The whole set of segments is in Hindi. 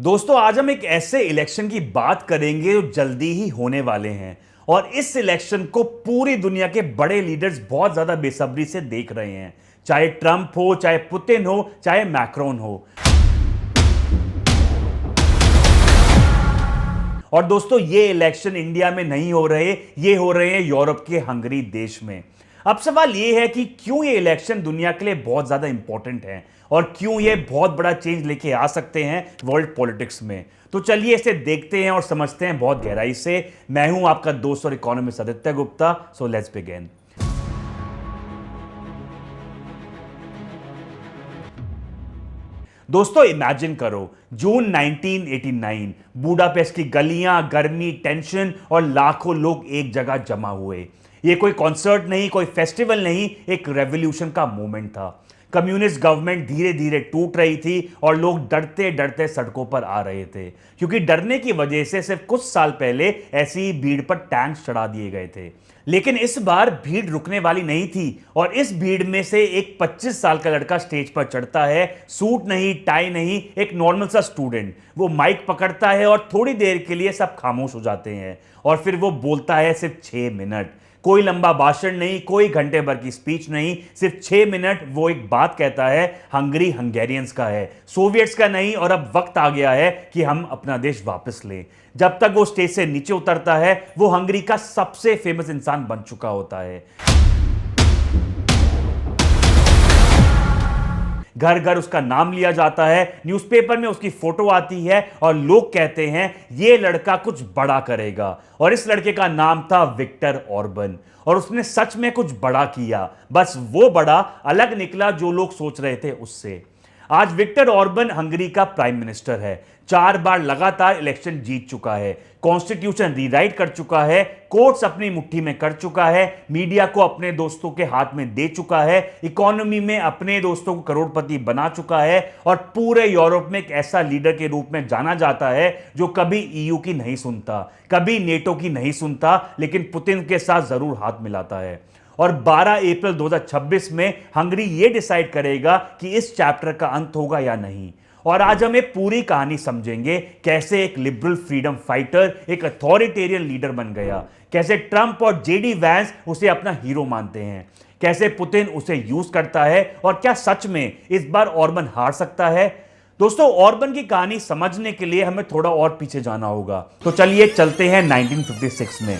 दोस्तों आज हम एक ऐसे इलेक्शन की बात करेंगे जो जल्दी ही होने वाले हैं। और इस इलेक्शन को पूरी दुनिया के बड़े लीडर्स बहुत ज्यादा बेसब्री से देख रहे हैं। चाहे ट्रंप हो, चाहे पुतिन हो, चाहे मैक्रोन हो। और दोस्तों ये इलेक्शन इंडिया में नहीं हो रहे, ये हो रहे हैं यूरोप के हंगरी देश में। अब सवाल ये है कि क्यों ये इलेक्शन दुनिया के लिए बहुत ज्यादा इंपॉर्टेंट है और क्यों ये बहुत बड़ा चेंज लेके आ सकते हैं वर्ल्ड पॉलिटिक्स में। तो चलिए इसे देखते हैं और समझते हैं बहुत गहराई से। मैं हूं आपका दोस्त और economist Aditya Gupta. So let's begin. दोस्तों इमेजिन करो, जून 1989, बुडापेस्ट की गलियां, गर्मी, टेंशन और लाखों लोग एक जगह जमा हुए। ये कोई कॉन्सर्ट नहीं, कोई फेस्टिवल नहीं, एक रेवोल्यूशन का मोमेंट था। कम्युनिस्ट गवर्नमेंट धीरे धीरे टूट रही थी और लोग डरते डरते सड़कों पर आ रहे थे, क्योंकि डरने की वजह से सिर्फ कुछ साल पहले ऐसी ही भीड़ पर टैंक्स चढ़ा दिए गए थे। लेकिन इस बार भीड़ रुकने वाली नहीं थी और इस भीड़ में से एक 25 साल का लड़का स्टेज पर चढ़ता है। सूट नहीं, टाई नहीं, एक नॉर्मल सा स्टूडेंट। वो माइक पकड़ता है और थोड़ी देर के लिए सब खामोश हो जाते हैं और फिर वो बोलता है सिर्फ 6 मिनट। कोई लंबा भाषण नहीं, कोई घंटे भर की स्पीच नहीं, सिर्फ 6 मिनट वो एक बात कहता है। हंगरी हंगेरियंस का है, सोवियट्स का नहीं, और अब वक्त आ गया है कि हम अपना देश वापस लें। जब तक वो स्टेज से नीचे उतरता है वो हंगरी का सबसे फेमस इंसान बन चुका होता है। घर घर उसका नाम लिया जाता है, न्यूज़पेपर में उसकी फोटो आती है और लोग कहते हैं ये लड़का कुछ बड़ा करेगा। और इस लड़के का नाम था विक्टर ऑर्बन और उसने सच में कुछ बड़ा किया। बस वो बड़ा अलग निकला जो लोग सोच रहे थे उससे। आज विक्टर ऑर्बन हंगरी का प्राइम मिनिस्टर है। 4 बार लगातार इलेक्शन जीत चुका है, कॉन्स्टिट्यूशन रीराइट कर चुका है, कोर्ट्स अपनी मुट्ठी में कर चुका है, मीडिया को अपने दोस्तों के हाथ में दे चुका है, इकोनॉमी में अपने दोस्तों को करोड़पति बना चुका है और पूरे यूरोप में एक ऐसा लीडर के रूप में जाना जाता है जो कभी ईयू की नहीं सुनता, कभी नेटो की नहीं सुनता, लेकिन पुतिन के साथ जरूर हाथ मिलाता है। और 12 अप्रैल 2026 में हंगरी यह डिसाइड करेगा कि इस चैप्टर का अंत होगा या नहीं। और आज हम एक पूरी कहानी समझेंगे, कैसे एक लिबरल फ्रीडम फाइटर एक अथॉरिटेरियन लीडर बन गया, कैसे ट्रंप और जेडी वैंस उसे अपना हीरो मानते हैं, कैसे पुतिन उसे यूज करता है, और क्या सच में इस बार ऑर्बन हार सकता है। दोस्तों ऑर्बन की कहानी समझने के लिए हमें थोड़ा और पीछे जाना होगा। तो चलिए चलते हैं 1956 में।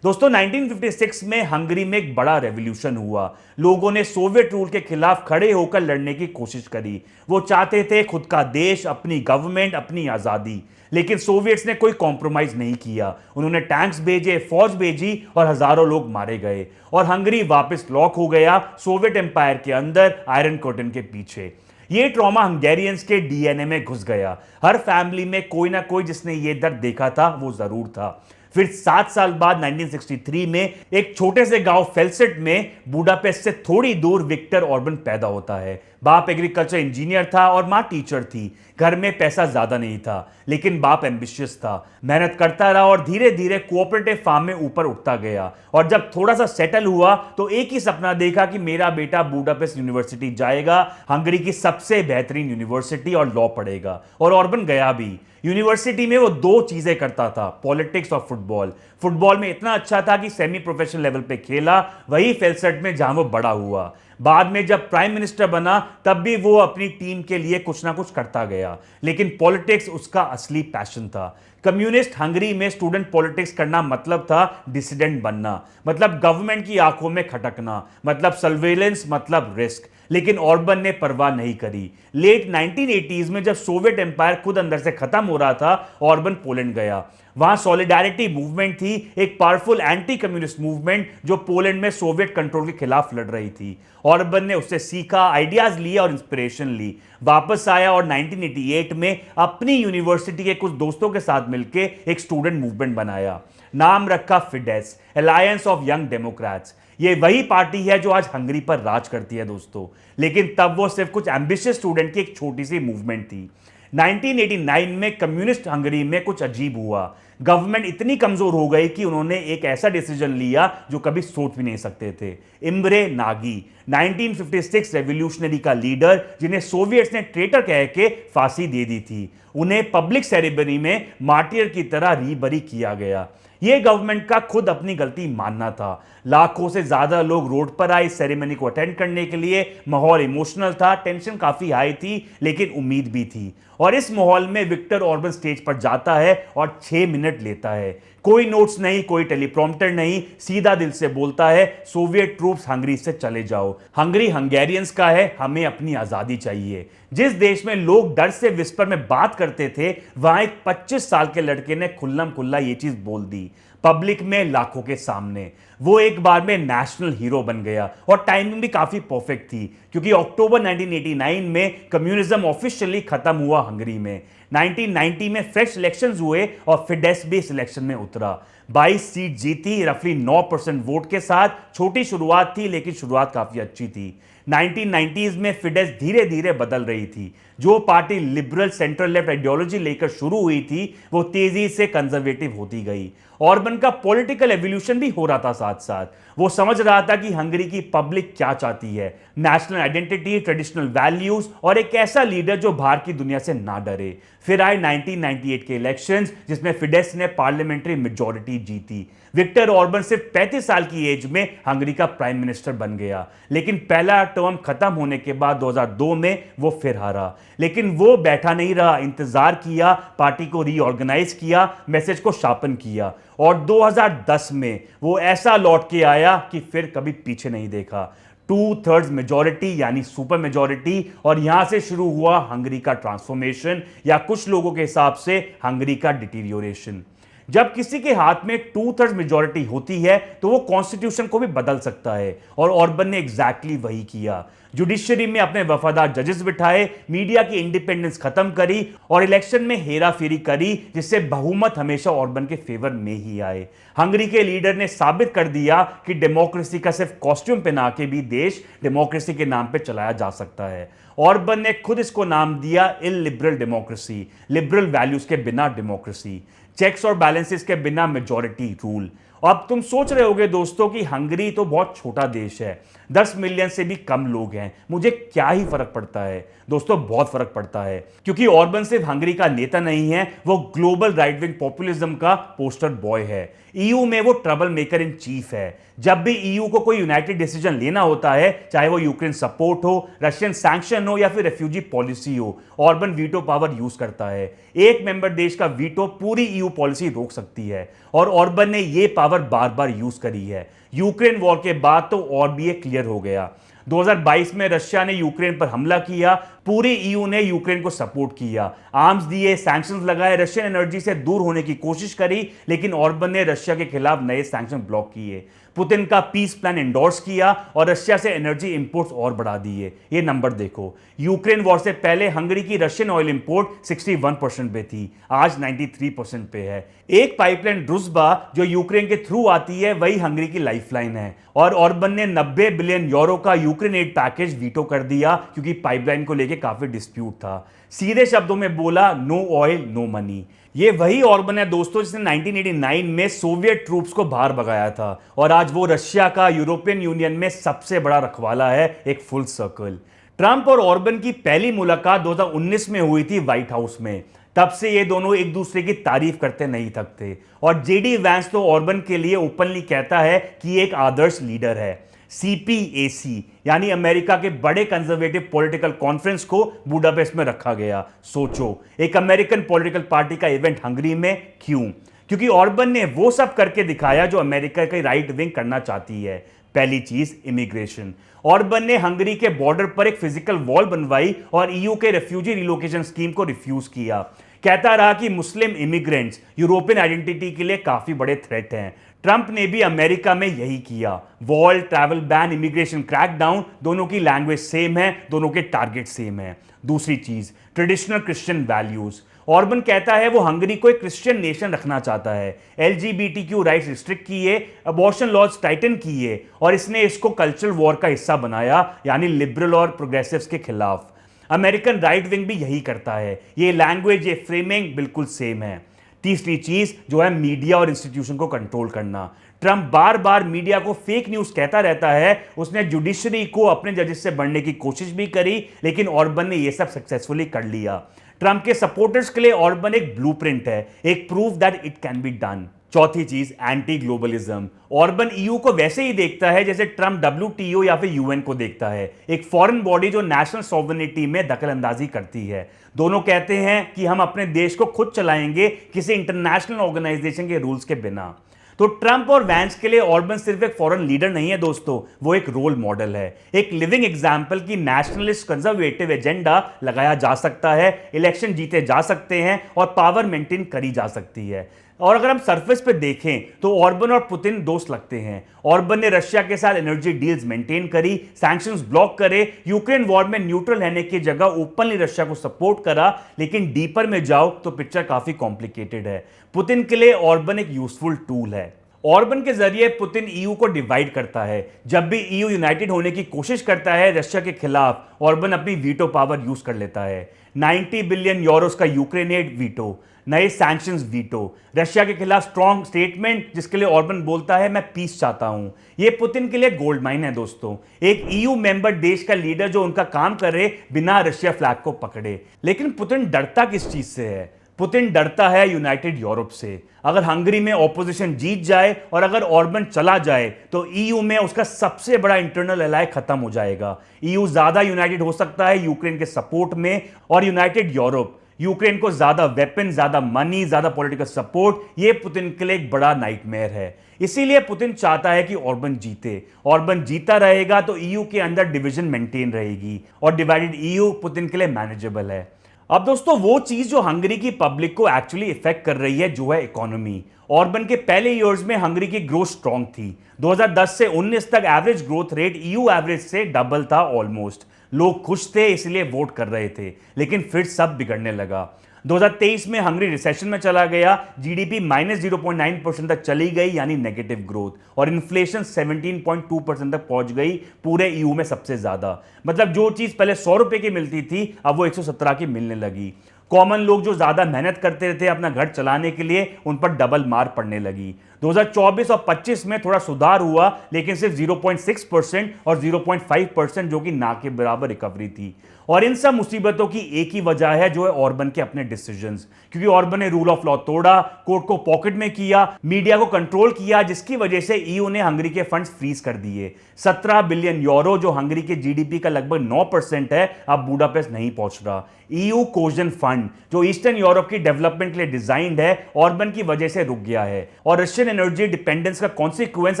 दोस्तों 1956 में हंगरी में एक बड़ा रेवोल्यूशन हुआ। लोगों ने सोवियत रूल के खिलाफ खड़े होकर लड़ने की कोशिश करी। वो चाहते थे खुद का देश, अपनी गवर्नमेंट, अपनी आज़ादी। लेकिन सोवियट्स ने कोई कॉम्प्रोमाइज नहीं किया। उन्होंने टैंक्स भेजे, फौज भेजी और हजारों लोग मारे गए और हंगरी वापस लॉक हो गया सोवियत एम्पायर के अंदर, आयरन कर्टन के पीछे। ये ट्रॉमा हंगेरियंस के डीएनए में घुस गया। हर फैमिली में कोई ना कोई जिसने ये दर्द देखा था वो जरूर था। फिर 7 साल बाद 1963 में एक छोटे से गांव फेल्सेट में बुडापेस्ट से थोड़ी दूर विक्टर ऑर्बन पैदा होता है। बाप एग्रीकल्चर इंजीनियर था और मां टीचर थी। घर में पैसा ज्यादा नहीं था, लेकिन बाप एम्बिशियस था, मेहनत करता रहा और धीरे धीरे कोऑपरेटिव फार्म में ऊपर उठता गया। और जब थोड़ा सा सेटल हुआ तो एक ही सपना देखा कि मेरा बेटा बुडापेस्ट यूनिवर्सिटी जाएगा, हंगरी की सबसे बेहतरीन यूनिवर्सिटी, और लॉ पढ़ेगा। और ऑर्बन गया भी। यूनिवर्सिटी में वो 2 चीजें करता था, पॉलिटिक्स और फुटबॉल। फुटबॉल में इतना अच्छा था कि सेमी प्रोफेशनल लेवल पे खेला, वही फेल्सेट में जहां वो बड़ा हुआ। बाद में जब प्राइम मिनिस्टर बना तब भी वो अपनी टीम के लिए कुछ ना कुछ करता गया, लेकिन पॉलिटिक्स उसका असली पैशन था। कम्युनिस्ट हंगरी में स्टूडेंट पॉलिटिक्स करना मतलब था डिसिडेंट बनना, मतलब गवर्नमेंट की आंखों में खटकना, मतलब सर्वेलेंस, मतलब रिस्क। लेकिन ऑर्बन ने परवाह नहीं करी। लेट 1980s में जब सोवियत एम्पायर खुद अंदर से खत्म हो रहा था, ऑर्बन पोलैंड गया। वहां सॉलिडारिटी मूवमेंट थी, एक पावरफुल एंटी कम्युनिस्ट मूवमेंट जो पोलैंड में सोवियत कंट्रोल के खिलाफ लड़ रही थी। ऑर्बन ने उससे सीखा, आइडियाज लिए और इंस्पिरेशन ली। वापस आया और 1988 में अपनी यूनिवर्सिटी के कुछ दोस्तों के साथ मिलकर एक स्टूडेंट मूवमेंट बनाया। नाम रखा फिडेस, अलायंस ऑफ यंग डेमोक्रेट्स। ये वही पार्टी है जो आज हंगरी पर राज करती है दोस्तों, लेकिन तब वो सिर्फ कुछ एम्बिशियस स्टूडेंट की एक छोटी सी मूवमेंट थी। 1989 में कम्युनिस्ट हंगरी में कुछ अजीब हुआ। गवर्नमेंट इतनी कमजोर हो गई कि उन्होंने एक ऐसा डिसीजन लिया जो कभी सोच भी नहीं सकते थे। इम्रे नागी, 1956 रेवोल्यूशनरी का लीडर, जिन्हें सोवियट्स ने ट्रेटर कह के फांसी दे दी थी, उन्हें पब्लिक सेरेमनी में मार्टियर की तरह रीबरी किया गया। यह गवर्नमेंट का खुद अपनी गलती मानना था। लाखों से ज्यादा लोग रोड पर आए इस सेरेमनी को अटेंड करने के लिए। माहौल इमोशनल था, टेंशन काफी हाई थी, लेकिन उम्मीद भी थी। और इस माहौल में विक्टर ऑर्बन स्टेज पर जाता है और 6 मिनट लेता है। कोई नोट्स नहीं, कोई टेलीप्रॉम्प्टर नहीं, सीधा दिल से बोलता है, सोवियत ट्रूप्स हंगरी से चले जाओ। हंगरी हंगेरियंस का है, हमें अपनी आजादी चाहिए। जिस देश में लोग डर से विस्पर में बात करते थे, वहां एक 25 साल के लड़के ने खुल्लम खुल्ला ये चीज बोल दी, पब्लिक में, लाखों के सामने। वो एक बार में नेशनल हीरो बन गया। और टाइमिंग भी काफी परफेक्ट थी, क्योंकि अक्टूबर 1989 में कम्युनिज्म ऑफिशियली खत्म हुआ हंगरी में। 1990 में फ्रेश इलेक्शंस हुए और फिडेस भी इस इलेक्शन में उतरा। 22 सीट जीती, रफली 9% वोट के साथ। छोटी शुरुआत थी, लेकिन शुरुआत काफी अच्छी थी। 1990s में फिडेस धीरे धीरे बदल रही थी। जो party liberal central left ideology लेकर शुरू हुई थी, वो तेजी से कंजर्वेटिव होती गई। ऑर्बन का पॉलिटिकल एवोल्यूशन भी हो रहा था साथ साथ। वो समझ रहा था कि हंगरी की पब्लिक क्या चाहती है, नेशनल आइडेंटिटी, ट्रेडिशनल वैल्यूज और एक ऐसा लीडर जो बाहर की दुनिया से ना डरे। फिर आए 1998 के इलेक्शंस, जिसमें फिडेस ने पार्लियामेंट्री मेजॉरिटी जीती। विक्टर ऑर्बन सिर्फ 35 साल की एज में हंगरी का प्राइम मिनिस्टर बन गया। लेकिन पहला टर्म खत्म होने के बाद 2002 में वो फिर हारा। लेकिन वो बैठा नहीं रहा, इंतजार किया, पार्टी को रीऑर्गेनाइज किया, मैसेज को शार्पन किया। और 2010 में वो ऐसा लौट के आया कि फिर कभी पीछे नहीं देखा। 2/3 मेजॉरिटी यानी सुपर मेजॉरिटी, और यहां से शुरू हुआ हंगरी का ट्रांसफॉर्मेशन, या कुछ लोगों के हिसाब से हंगरी का डिटीरियोरेशन। जब किसी के हाथ में 2/3 मेजॉरिटी होती है, तो वो कॉन्स्टिट्यूशन को भी बदल सकता है। और ऑर्बन ने एग्जैक्टली वही किया। जुडिशरी में अपने वफादार जजेस बिठाए, मीडिया की इंडिपेंडेंस खत्म करी और इलेक्शन में हेरा फेरी करी, जिससे बहुमत हमेशा ऑर्बन के फेवर में ही आए। हंगरी के लीडर ने साबित कर दिया कि डेमोक्रेसी का सिर्फ कॉस्ट्यूम पहना के भी देश डेमोक्रेसी के नाम पे चलाया जा सकता है। ऑर्बन ने खुद इसको नाम दिया इलिबरल डेमोक्रेसी, लिबरल वैल्यूज के बिना डेमोक्रेसी, चेक्स और बैलेंसेस के बिना मेजॉरिटी रूल। अब तुम सोच रहे होगे दोस्तों कि हंगरी तो बहुत छोटा देश है, 10 मिलियन से भी कम लोग हैं, मुझे क्या ही फर्क पड़ता है। दोस्तों बहुत फर्क पड़ता है, क्योंकि ऑर्बन सिर्फ हंगरी का नेता नहीं है, वो ग्लोबल राइट विंग पॉपुलिज्म का पोस्टर बॉय है। ईयू में वो ट्रबल मेकर इन चीफ है। जब भी ईयू को कोई यूनाइटेड डिसीजन लेना होता है, चाहे वो यूक्रेन सपोर्ट हो, रशियन सैंक्शन हो या फिर रेफ्यूजी पॉलिसी हो, ऑर्बन वीटो पावर यूज करता है। एक मेंबर देश का वीटो पूरी ईयू पॉलिसी रोक सकती है, और ऑर्बन ने ये पावर बार बार यूज करी है। यूक्रेन वॉर के बाद तो और भी ये क्लियर हो गया। 2022 में रशिया ने यूक्रेन पर हमला किया, पूरी ईयू ने यूक्रेन को सपोर्ट किया, आर्म्स दिए, सैंक्शंस लगाए, रशियन एनर्जी से दूर होने की कोशिश करी, लेकिन ऑर्बन ने रशिया के खिलाफ नए सैंक्शन ब्लॉक किए, पुतिन का पीस प्लान एंडोर्स किया और रशिया से एनर्जी इंपोर्ट्स और बढ़ा दिए। ये नंबर देखो, यूक्रेन वॉर से पहले हंगरी की रशियन ऑयल इंपोर्ट 61% पे थी, आज 93% पे है। एक पाइपलाइन ड्रुजबा जो यूक्रेन के थ्रू आती है, वही हंगरी की लाइफलाइन है। और ऑर्बन ने 90 बिलियन यूरो का यूक्रेन एड पैकेज वीटो कर दिया, क्योंकि पाइपलाइन को लेकर काफी डिस्प्यूट था। सीधे शब्दों में बोला, नो ऑयल नो मनी। ये वही ऑर्बन है दोस्तों जिसने 1989 में सोवियत ट्रूप्स को बाहर भगाया था, और आज वो रशिया का यूरोपियन यूनियन में सबसे बड़ा रखवाला है, एक फुल सर्कल। ट्रंप और ऑर्बन की पहली मुलाकात 2019 में हुई थी व्हाइट हाउस में। तब से ये दोनों एक दूसरे की तारीफ करते नहीं थकते, और जेडी वैंस तो ऑर्बन के लिए ओपनली कहता है कि एक आदर्श लीडर है। CPAC यानी अमेरिका के बड़े कंजर्वेटिव पॉलिटिकल कॉन्फ्रेंस को बुडापेस्ट में रखा गया। सोचो, एक अमेरिकन पॉलिटिकल पार्टी का इवेंट हंगरी में, क्यों? क्योंकि ऑर्बन ने वो सब करके दिखाया जो अमेरिका की राइट विंग करना चाहती है। पहली चीज, इमिग्रेशन। ऑर्बन ने हंगरी के बॉर्डर पर एक फिजिकल वॉल बनवाई और ईयू के रेफ्यूजी रिलोकेशन स्कीम को रिफ्यूज किया। कहता रहा कि मुस्लिम इमिग्रेंट्स यूरोपियन आइडेंटिटी के लिए काफी बड़े थ्रेट हैं। ट्रंप ने भी अमेरिका में यही किया। Wall, travel ban, immigration crackdown, दोनों की लैंग्वेज सेम है, दोनों के टारगेट सेम है। दूसरी चीज, ट्रेडिशनल क्रिश्चियन वैल्यूज। ऑर्बन कहता है वो हंगरी को एक क्रिश्चियन नेशन रखना चाहता है। LGBTQ राइट्स रिस्ट्रिक्ट किए, अबॉर्शन लॉज टाइटन किए, और इसने इसको कल्चरल वॉर का हिस्सा बनाया, यानी लिबरल और प्रोग्रेसिव्स के खिलाफ। अमेरिकन राइट विंग भी यही करता है। ये लैंग्वेज, ये फ्रेमिंग बिल्कुल सेम है। तीसरी चीज जो है मीडिया और इंस्टीट्यूशन को कंट्रोल करना। ट्रंप बार बार मीडिया को फेक न्यूज कहता रहता है। उसने जुडिशरी को अपने जजेस से बढ़ने की कोशिश भी करी, लेकिन ऑर्बन ने यह सब सक्सेसफुली कर लिया। ट्रंप के सपोर्टर्स के लिए ऑर्बन एक ब्लूप्रिंट है, एक proof that it can be done. चौथी चीज, एंटी ग्लोबलिज्म। ऑर्बन ईयू को वैसे ही देखता है जैसे ट्रंप डब्ल्यूटीओ या फिर यूएन को देखता है, एक फॉरेन बॉडी जो नेशनल सॉवरेनिटी में दखलंदाजी करती है। दोनों कहते हैं कि हम अपने देश को खुद चलाएंगे, किसी इंटरनेशनल ऑर्गेनाइजेशन के रूल्स के बिना। तो ट्रंप और वैंस के लिए ऑर्बन सिर्फ एक फॉरेन लीडर नहीं है दोस्तों, वो एक रोल मॉडल है, एक लिविंग एग्जाम्पल की नेशनलिस्ट कंजर्वेटिव एजेंडा लगाया जा सकता है, इलेक्शन जीते जा सकते हैं और पावर मेंटेन करी जा सकती है। और अगर हम सरफेस पे देखें तो ऑर्बन और पुतिन दोस्त लगते हैं। ऑर्बन ने रशिया के साथ एनर्जी डील्स मेंटेन करी, सैंक्शंस ब्लॉक करे, यूक्रेन वॉर में न्यूट्रल रहने की जगह ओपनली रशिया को सपोर्ट करा। लेकिन डीपर में जाओ तो पिक्चर काफी कॉम्प्लिकेटेड है। पुतिन के लिए ऑर्बन एक यूजफुल टूल है। ऑर्बन के जरिए पुतिन ईयू को डिवाइड करता है। जब भी ईयू यूनाइटेड होने की कोशिश करता है रशिया के खिलाफ, ऑर्बन अपनी वीटो पावर यूज कर लेता है। 90 बिलियन यूरोस का यूक्रेन एड वीटो, नए सैंक्शंस वीटो, रशिया के खिलाफ स्ट्रॉन्ग स्टेटमेंट जिसके लिए ऑर्बन बोलता है मैं पीस चाहता हूं। यह पुतिन के लिए गोल्ड माइन है दोस्तों, एक ईयू मेंबर देश का लीडर जो उनका काम करे बिना रशिया फ्लैग को पकड़े। लेकिन पुतिन डरता किस चीज से है? पुतिन डरता है यूनाइटेड यूरोप से। अगर हंगरी में ऑपोजिशन जीत जाए और अगर ऑर्बन चला जाए तो ईयू में उसका सबसे बड़ा इंटरनल एलाय खत्म हो जाएगा। ईयू ज्यादा यूनाइटेड हो सकता है यूक्रेन के सपोर्ट में, और यूनाइटेड यूरोप यूक्रेन को ज्यादा वेपन, ज्यादा मनी, ज्यादा पॉलिटिकल सपोर्ट, ये पुतिन के लिए एक बड़ा नाइटमेयर है। इसीलिए पुतिन चाहता है कि ऑर्बन जीते। ऑर्बन जीता रहेगा तो ईयू के अंदर डिवीजन मेंटेन रहेगी और डिवाइडेड ईयू पुतिन के लिए मैनेजेबल है। अब दोस्तों वो चीज जो हंगरी की पब्लिक को एक्चुअली इफेक्ट कर रही है जो है इकोनॉमी। ऑर्बन के पहले ईयर्स में हंगरी की ग्रोथ स्ट्रांग थी। 2010 से 19 तक average growth rate EU average से डबल था ऑलमोस्ट। लोग खुश थे इसलिए वोट कर रहे थे, लेकिन फिर सब बिगड़ने लगा। 2023 में हंगरी रिसेशन में चला गया, जीडीपी -0.9% तक चली गई यानी नेगेटिव ग्रोथ, और इन्फ्लेशन 17.2% तक पहुंच गई, पूरे ईयू में सबसे ज्यादा। मतलब जो चीज पहले 100 रुपए की मिलती थी अब वो 117 की मिलने लगी। कॉमन लोग जो ज्यादा मेहनत करते थे अपना घर चलाने के लिए, उन पर डबल मार पड़ने लगी। 2024 और 25 में थोड़ा सुधार हुआ, लेकिन सिर्फ 0.6% और 0.5% जो कि ना के बराबर रिकवरी थी। और इन सब मुसीबतों की एक ही वजह है जो है ऑर्बन के अपने डिसीजंस, क्योंकि ऑर्बन ने रूल ऑफ लॉ तोड़ा, कोर्ट को पॉकेट में किया, मीडिया को कंट्रोल किया, जिसकी वजह से ईयू ने हंगरी के फंड्स फ्रीज कर दिए। 17 बिलियन यूरो जो हंगरी के जीडीपी का लगभग 9% है, अब बुडापेस्ट नहीं पहुंच रहा। ईयू कोजन फंड जो ईस्टर्न यूरोप की डेवलपमेंट के लिए डिजाइंड है, ऑर्बन की वजह से रुक गया है, और रशियन एनर्जी डिपेंडेंस का कॉन्सिक्वेंस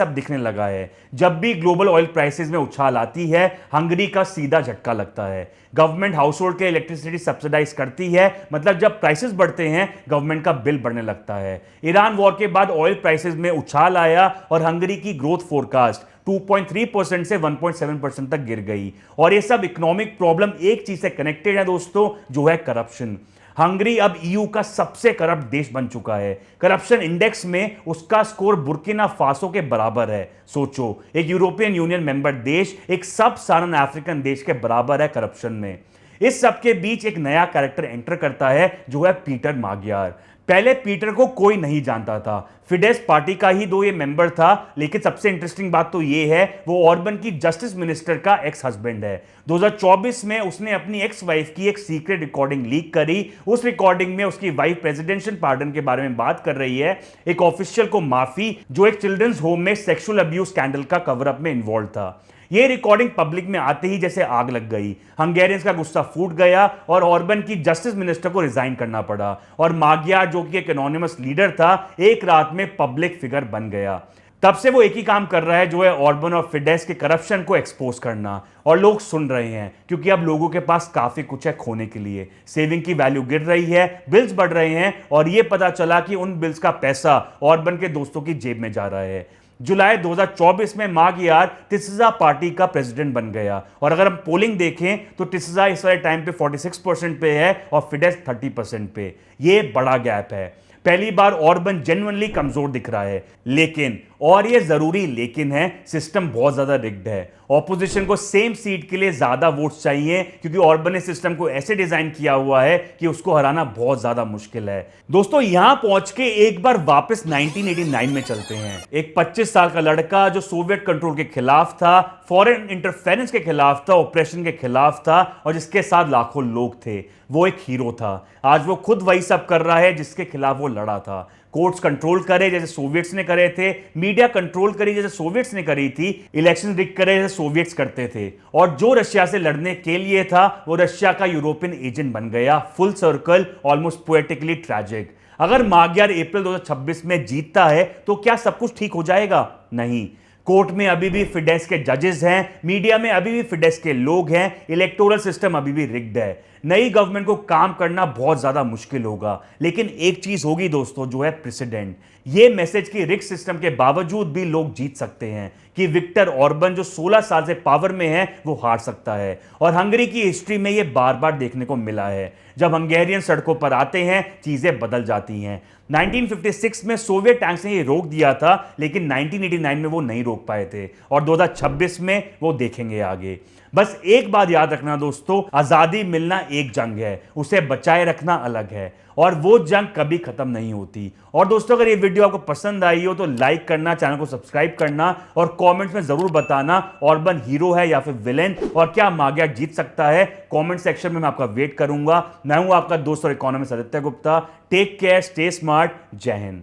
अब दिखने लगा है। जब भी ग्लोबल ऑयल प्राइसेस में उछाल आती है, हंगरी का सीधा झटका लगता है। गवर्नमेंट हाउस होल्ड के इलेक्ट्रिसिटी सब्सिडाइज करती है, मतलब जब प्राइसेस बढ़ते हैं गवर्नमेंट का बिल बढ़ने लगता है। ईरान वॉर के बाद ऑयल प्राइसेस में उछाल आया और हंगरी की ग्रोथ फोरकास्ट 2.3% से 1.7% तक गिर गई। और ये सब इकोनॉमिक प्रॉब्लम एक चीज से कनेक्टेड है दोस्तों, जो है करप्शन। हंगरी अब ईयू का सबसे करप्ट देश बन चुका है। करप्शन इंडेक्स में उसका स्कोर बुर्किना फासो के बराबर है। सोचो, एक यूरोपियन यूनियन मेंबर देश एक सब साहारन अफ्रीकन देश के बराबर है करप्शन में। इस सब के बीच एक नया कैरेक्टर एंटर करता है जो है पीटर माग्यार। पहले पीटर को कोई नहीं जानता था, फिडेस पार्टी का ही दो ये मेंबर था, लेकिन सबसे इंटरेस्टिंग बात तो ये है वो ऑर्बन की जस्टिस मिनिस्टर का एक्स हस्बैंड है। 2024 में उसने अपनी एक्स वाइफ की एक सीक्रेट रिकॉर्डिंग लीक करी। उस रिकॉर्डिंग में उसकी वाइफ प्रेसिडेंशियल पार्डन के बारे में बात कर रही है, एक ऑफिशियल को माफी जो एक चिल्ड्रंस होम में सेक्सुअल अब्यूज स्कैंडल का कवरअप में इन्वॉल्व था। यह रिकॉर्डिंग पब्लिक में आते ही जैसे आग लग गई। हंगेरियंस का गुस्सा फूट गया और ऑर्बन की जस्टिस मिनिस्टर को रिजाइन करना पड़ा, और माग्यार जो कि एक एनोनिमस लीडर था, एक रात में पब्लिक फिगर बन गया। तब से वो एक ही काम कर रहा है जो है ऑर्बन और फिडेस के करप्शन को एक्सपोज करना, और लोग सुन रहे हैं क्योंकि अब लोगों के पास काफी कुछ है खोने के लिए। सेविंग की वैल्यू गिर रही है, बिल्स बढ़ रहे हैं, और ये पता चला कि उन बिल्स का पैसा ऑर्बन के दोस्तों की जेब में जा रहा है। जुलाई 2024 में माग्यार टिस्जा पार्टी का प्रेसिडेंट बन गया, और अगर हम पोलिंग देखें तो टिस्जा इस वाले टाइम पे 46% पे है और फिडेस 30% पे। ये बड़ा गैप है। पहली बार ऑर्बन जेन्युइनली कमजोर दिख रहा है, लेकिन और ये जरूरी लेकिन है, सिस्टम बहुत ज्यादा रिग्ड है। ऑपोजिशन को सेम सीट के लिए ज्यादा वोट्स चाहिए क्योंकि ऑर्बन ने सिस्टम को ऐसे डिजाइन किया हुआ है कि उसको हराना बहुत ज्यादा मुश्किल है। दोस्तों यहां पहुंच के एक बार वापस 1989 में चलते हैं। एक 25 साल का लड़का जो सोवियत कंट्रोल के खिलाफ था, फॉरेन इंटरफेरेंस के खिलाफ था, ऑपरेशन के खिलाफ था और जिसके साथ लाखों लोग थे, वो एक हीरो था। आज वो खुद वही सब कर रहा है जिसके खिलाफ वो लड़ा था। कोर्ट्स कंट्रोल करे जैसे सोवियट्स ने करे थे, मीडिया कंट्रोल करी जैसे सोवियट्स ने करी थी, इलेक्शन रिग करे जैसे सोवियट्स करते थे, और जो रशिया से लड़ने के लिए था वो रशिया का यूरोपियन एजेंट बन गया। Full circle, almost poetically tragic. अगर magyar अप्रैल 2026 में जीतता है तो क्या सब कुछ ठीक हो जाएगा? नहीं। कोर्ट में अभी भी फिडेस के जजेस हैं, मीडिया में अभी भी फिडेस के लोग हैं, इलेक्टोरल सिस्टम अभी भी रिग्ड है। नई गवर्नमेंट को काम करना बहुत ज्यादा मुश्किल होगा, लेकिन एक चीज होगी दोस्तों, जो है प्रेसिडेंट। ये मैसेज कि रिग सिस्टम के बावजूद भी लोग जीत सकते हैं, कि विक्टर ऑर्बन जो 16 साल से पावर में है वो हार सकता है। और हंगरी की हिस्ट्री में ये बार बार देखने को मिला है। जब हंगेरियन सड़कों पर आते हैं चीजें बदल जाती हैं। 1956 में सोवियत टैंक्स ने ये रोक दिया था, लेकिन 1989 में वो नहीं रोक पाए थे, और 2026 में वो देखेंगे आगे। बस एक बात याद रखना दोस्तों, आजादी मिलना एक जंग है, उसे बचाए रखना अलग है, और वो जंग कभी खत्म नहीं होती। और दोस्तों अगर ये वीडियो आपको पसंद आई हो तो लाइक करना, चैनल को सब्सक्राइब करना, और कमेंट्स में जरूर बताना ऑर्बन हीरो है या फिर विलेन, और क्या magyar जीत सकता है। कमेंट सेक्शन में मैं आपका वेट करूंगा। मैं हूं आपका दोस्त और economist Aditya Gupta. Take care, stay smart, Jai Hind.